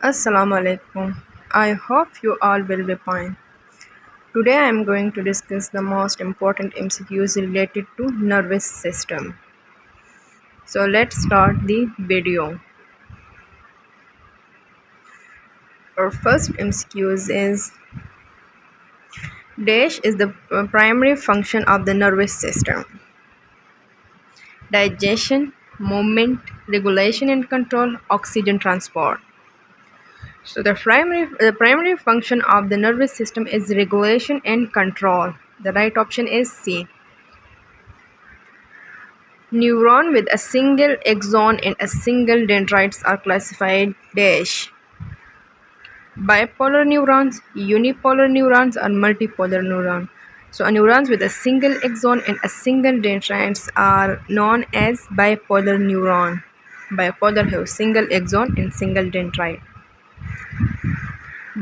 Assalamu alaikum. I hope you all will be fine. Today I am going to discuss the most important MCQs related to nervous system. So let's start the video. Our first MCQs is dash is the primary function of the nervous system. Digestion, movement, regulation and control, oxygen transport. So the primary function of the nervous system is regulation and control. The right option is C. Neuron with a single axon and a single dendrites are classified dash. Bipolar neurons, unipolar neurons, or multipolar neuron. So neurons with a single axon and a single dendrites are known as bipolar neuron. Bipolar have single axon and single dendrite.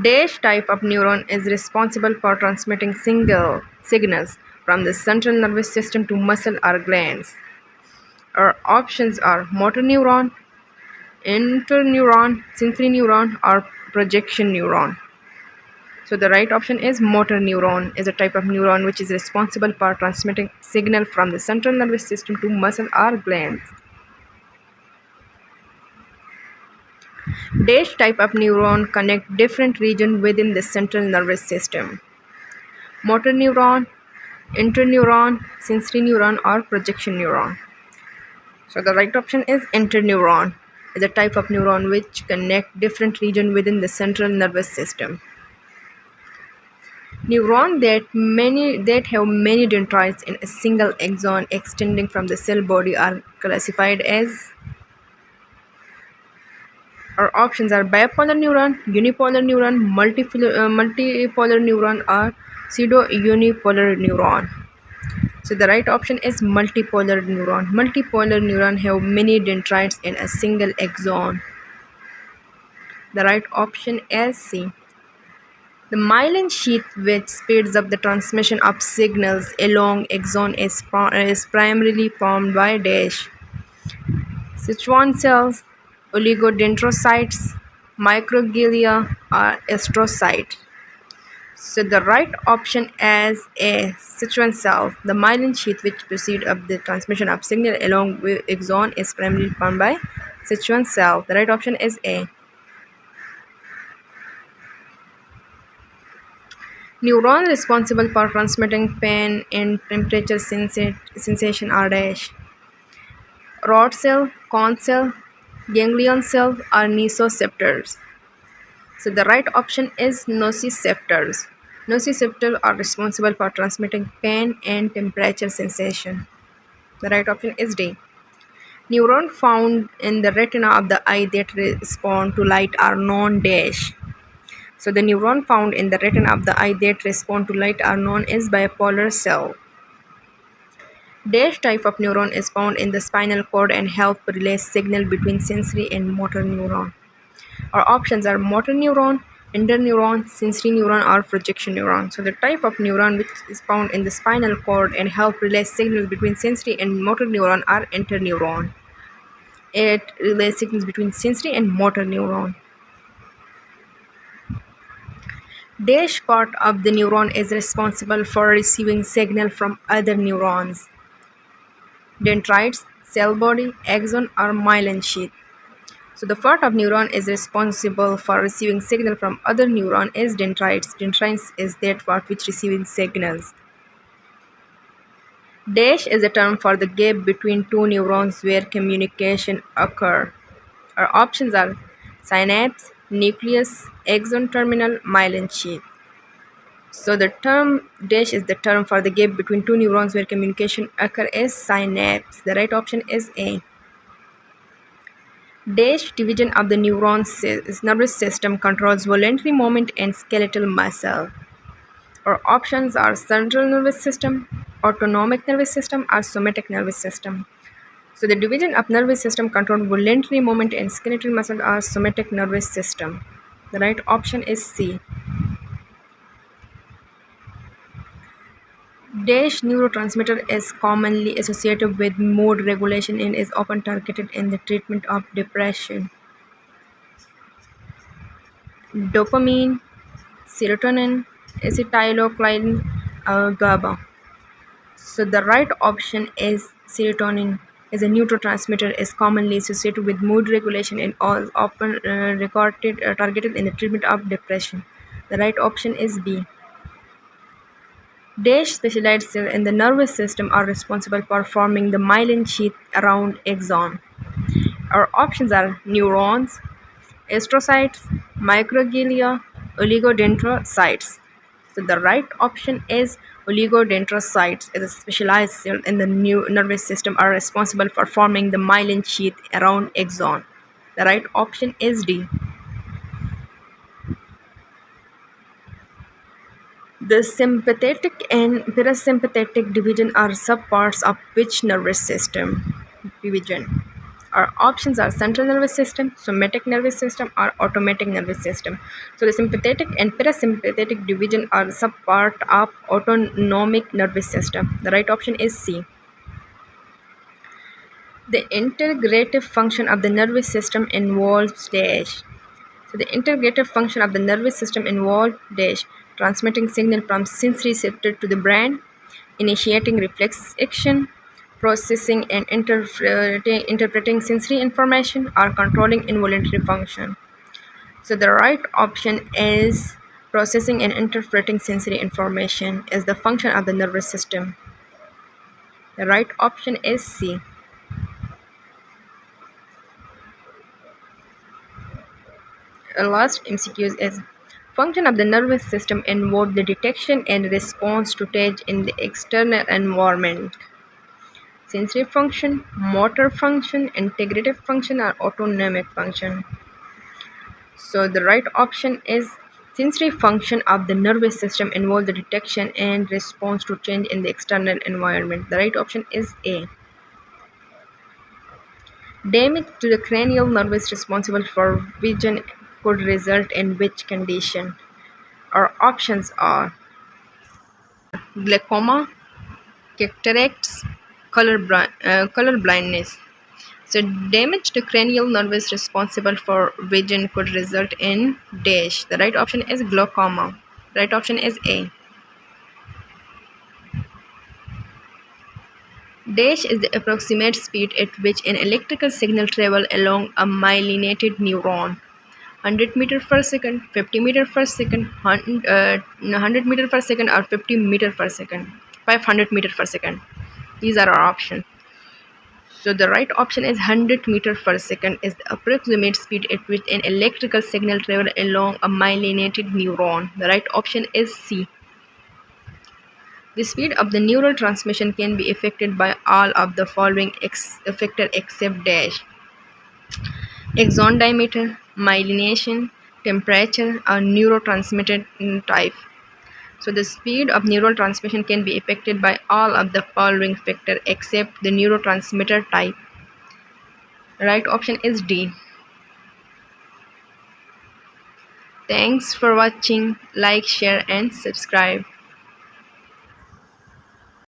Dash type of neuron is responsible for transmitting single signals from the central nervous system to muscle or glands. Our options are motor neuron, interneuron, sensory neuron, or projection neuron. So the right option is motor neuron is a type of neuron which is responsible for transmitting signal from the central nervous system to muscle or glands. Dash type of neuron connect different regions within the central nervous system. Motor neuron, interneuron, sensory neuron, or projection neuron. So the right option is interneuron is a type of neuron which connect different regions within the central nervous system. Neurons that have many dendrites in a single axon extending from the cell body are classified as. Our options are bipolar neuron, unipolar neuron, multipolar neuron, or pseudo-unipolar neuron. So the right option is multipolar neuron. Multipolar neuron have many dendrites in a single axon. The right option is C. The myelin sheath, which speeds up the transmission of signals along axon, is primarily formed by dash. Schwann cells, oligodendrocytes, microglia, or astrocytes. So the right option is A. Schwann cell. The myelin sheath which proceeds up the transmission of signal along with axon is primarily formed by Schwann cell. The right option is A. Neuron responsible for transmitting pain and temperature sensation are dash. Rod cell, cone cell, ganglion cell, or nociceptors. So the right option is nociceptors. Nociceptors are responsible for transmitting pain and temperature sensation. The right option is D. Neurons found in the retina of the eye that respond to light are known dash. So the neuron found in the retina of the eye that respond to light are known as bipolar cell. Dash type of neuron is found in the spinal cord and help relay signal between sensory and motor neuron. Our options are motor neuron, interneuron, sensory neuron, or projection neuron. So the type of neuron which is found in the spinal cord and help relay signals between sensory and motor neuron are interneuron. It relays signals between sensory and motor neuron. Dash part of the neuron is responsible for receiving signal from other neurons. Dendrites, cell body, axon, or myelin sheath. So the part of neuron is responsible for receiving signal from other neuron is dendrites. Dendrites is that part which receiving signals. Dash is a term for the gap between two neurons where communication occur. Our options are synapse, nucleus, axon terminal, myelin sheath. So the term dash is the term for the gap between two neurons where communication occur is synapse. The right option is A. Dash division of the neuron's nervous system controls voluntary movement and skeletal muscle. Our options are central nervous system, autonomic nervous system, or somatic nervous system. So the division of nervous system controls voluntary movement and skeletal muscle are somatic nervous system. The right option is C. Dash neurotransmitter is commonly associated with mood regulation and is often targeted in the treatment of depression. dopamine, serotonin, acetylcholine, GABA. So the right option is serotonin. As a neurotransmitter, is commonly associated with mood regulation and all often recorded targeted in the treatment of depression. The right option is B. Dash specialized cells in the nervous system are responsible for forming the myelin sheath around axon. Our options are neurons, astrocytes, microglia, oligodendrocytes. So the right option is oligodendrocytes is a specialized cell in the nervous system are responsible for forming the myelin sheath around axon. The right option is D. The sympathetic and parasympathetic division are subparts of which nervous system division? Our options are central nervous system, somatic nervous system, or automatic nervous system. So the sympathetic and parasympathetic division are subpart of autonomic nervous system. The right option is C. The integrative function of the nervous system involves dash. So the integrative function of the nervous system involves dash transmitting signal from sensory receptor to the brain, initiating reflex action, processing and interpreting sensory information, or controlling involuntary function. So the right option is processing and interpreting sensory information is the function of the nervous system. The right option is C. Last MCQs is function of the nervous system involve the detection and response to change in the external environment. Sensory function, motor function, integrative function, or autonomic function. So the right option is sensory function of the nervous system involve the detection and response to change in the external environment. The right option is A. Damage to the cranial nerves responsible for vision could result in which condition? Our options are glaucoma, cataracts, color blindness. So damage to cranial nerves responsible for vision could result in dash. The right option is glaucoma. The right option is A. Dash is the approximate speed at which an electrical signal travels along a myelinated neuron. 100 meter per second, 50 meter per second, 100 meter per second, or 50 meter per second, 500 meter per second. These are our options. So the right option is 100 meter per second is the approximate speed at which an electrical signal travels along a myelinated neuron. The right option is C. The speed of the neural transmission can be affected by all of the following factors except dash. Axon diameter, myelination, temperature, or neurotransmitter type. So the speed of neural transmission can be affected by all of the following factors except the neurotransmitter type. The right option is D. Thanks for watching. Like, share, and subscribe.